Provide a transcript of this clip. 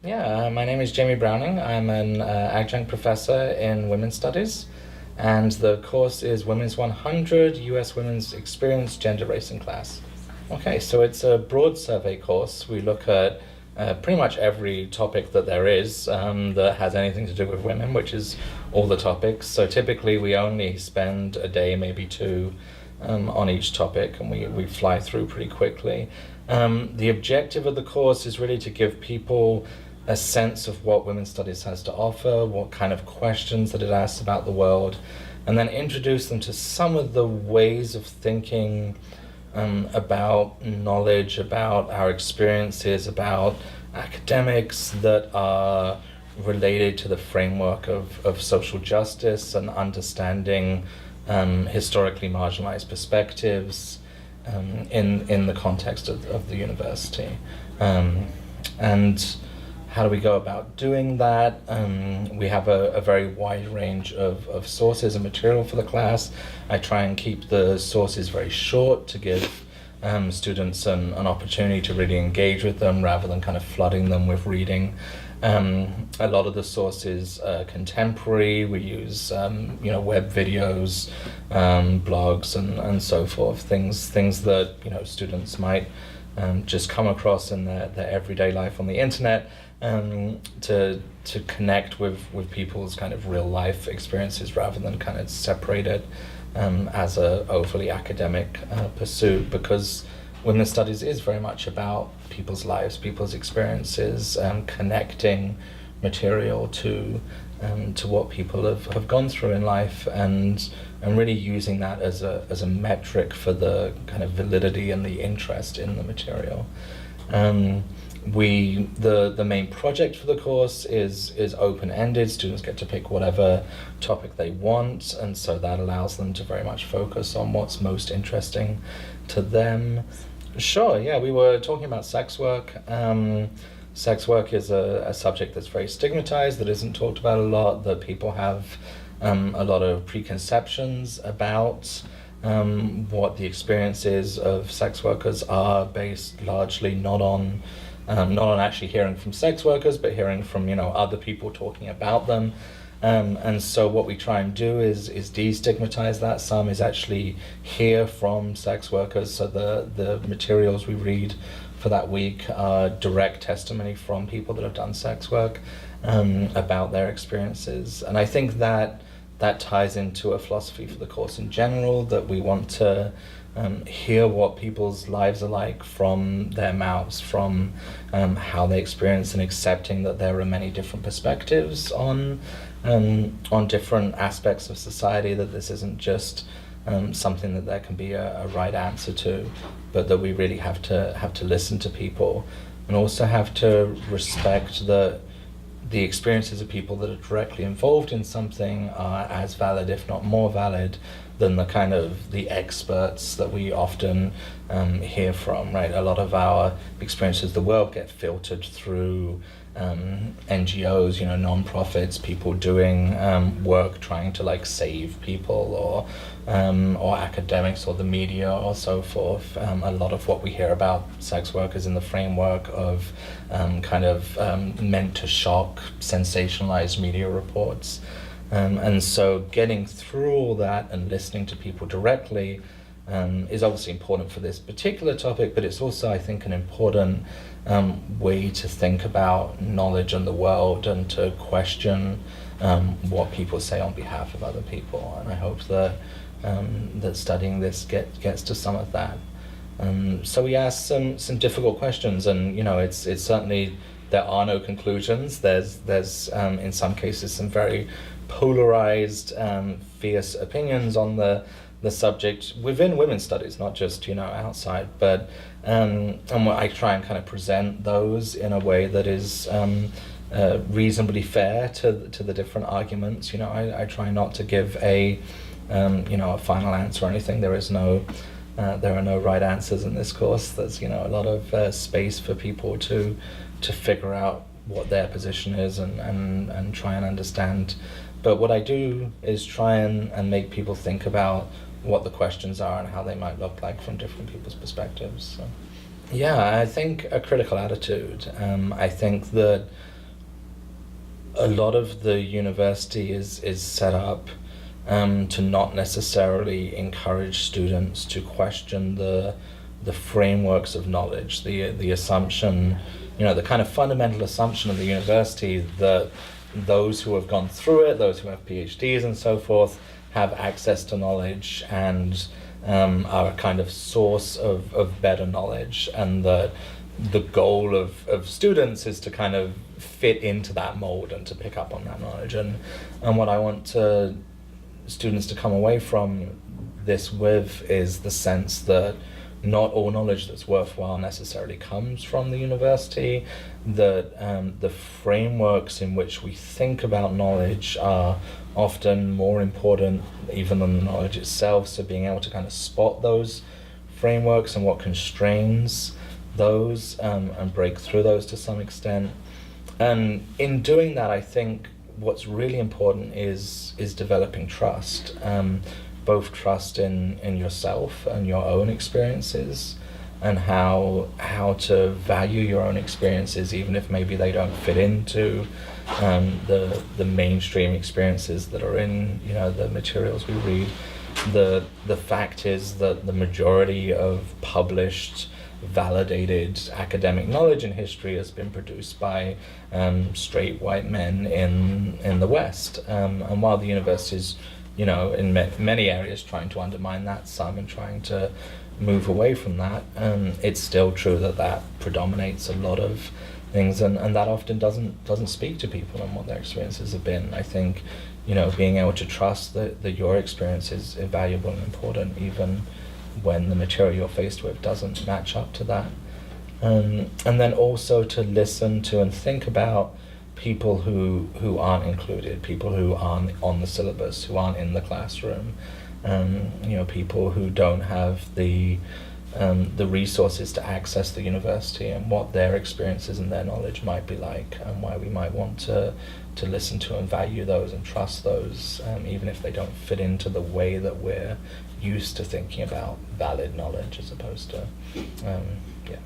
Yeah, my name is Jamie Browning. I'm an adjunct professor in women's studies, and the course is Women's 100, US Women's Experience, Gender, Race, and Class. Okay, so it's a broad survey course. We look at pretty much every topic that there is that has anything to do with women, which is all the topics. So typically we only spend a day, maybe two, on each topic, and we fly through pretty quickly. The objective of the course is really to give people a sense of what women's studies has to offer, what kind of questions that it asks about the world, and then introduce them to some of the ways of thinking about knowledge, about our experiences, about academics that are related to the framework of social justice and understanding historically marginalized perspectives in the context of the university. And how do we go about doing that? We have a very wide range of sources and material for the class. I try and keep the sources very short to give students an opportunity to really engage with them rather than kind of flooding them with reading. A lot of the sources are contemporary. We use web videos, blogs, and so forth. Things that students might just come across in their everyday life on the internet, to connect with people's kind of real life experiences rather than kind of separate it as a overly academic pursuit, because women's studies is very much about people's lives, people's experiences, connecting material to what people have gone through in life, and really using that as a metric for the kind of validity and the interest in the material. The main project for the course is open-ended. Students get to pick whatever topic they want, and so that allows them to very much focus on what's most interesting to them. Sure, yeah, we were talking about sex work. Sex work is a subject that's very stigmatized, that isn't talked about a lot, that people have a lot of preconceptions about what the experiences of sex workers are, based largely not on actually hearing from sex workers, but hearing from other people talking about them. And so what we try and do is destigmatize that. Some is actually hear from sex workers. So the materials we read for that week are direct testimony from people that have done sex work about their experiences. And I think that ties into a philosophy for the course in general, that we want to hear what people's lives are like from their mouths, from how they experience, and accepting that there are many different perspectives on different aspects of society, that this isn't just something that there can be a right answer to, but that we really have to listen to people, and also have to respect that the experiences of people that are directly involved in something are as valid, if not more valid, than the experts that we often hear from, right? A lot of our experiences of the world get filtered through NGOs, non-profits, people doing work trying to save people, or academics, or the media, or so forth. A lot of what we hear about sex work is in the framework of meant to shock, sensationalized media reports. And so getting through all that and listening to people directly is obviously important for this particular topic, but it's also, I think, an important way to think about knowledge and the world, and to question what people say on behalf of other people. And I hope that studying this gets to some of that. So we asked some difficult questions, and it's certainly, there are no conclusions. There's in some cases some very polarized, fierce opinions on the subject within women's studies, not just outside. But and I try and kind of present those in a way that is reasonably fair to the different arguments. I try not to give a final answer or anything. There are no right answers in this course. There's a lot of space for people to figure out what their position is, and try and understand. But what I do is try and make people think about what the questions are and how they might look like from different people's perspectives. So, yeah, I think a critical attitude. I think that a lot of the university is set up to not necessarily encourage students to question the frameworks of knowledge, the assumption, the kind of fundamental assumption of the university that those who have gone through it, those who have PhDs and so forth, have access to knowledge and are a kind of source of better knowledge, and that the goal of students is to kind of fit into that mold and to pick up on that knowledge. And what I want students to come away from this with is the sense that not all knowledge that's worthwhile necessarily comes from the university, that the frameworks in which we think about knowledge are often more important even than the knowledge itself, so being able to kind of spot those frameworks and what constrains those and break through those to some extent. And in doing that, I think what's really important is developing trust, both trust in yourself and your own experiences, and how to value your own experiences even if maybe they don't fit into the mainstream experiences that are in the materials we read. The fact is that the majority of published, validated academic knowledge in history has been produced by straight white men in the West, and while the university is in many areas trying to undermine that some and trying to move away from that, it's still true that predominates a lot of things, and that often doesn't speak to people and what their experiences have been. I think being able to trust that your experience is valuable and important even when the material you're faced with doesn't match up to that, and then also to listen to and think about people who aren't included, people who aren't on the syllabus, who aren't in the classroom, people who don't have the resources to access the university, and what their experiences and their knowledge might be like, and why we might want to listen to and value those and trust those, even if they don't fit into the way that we're used to thinking about valid knowledge as opposed to, yeah.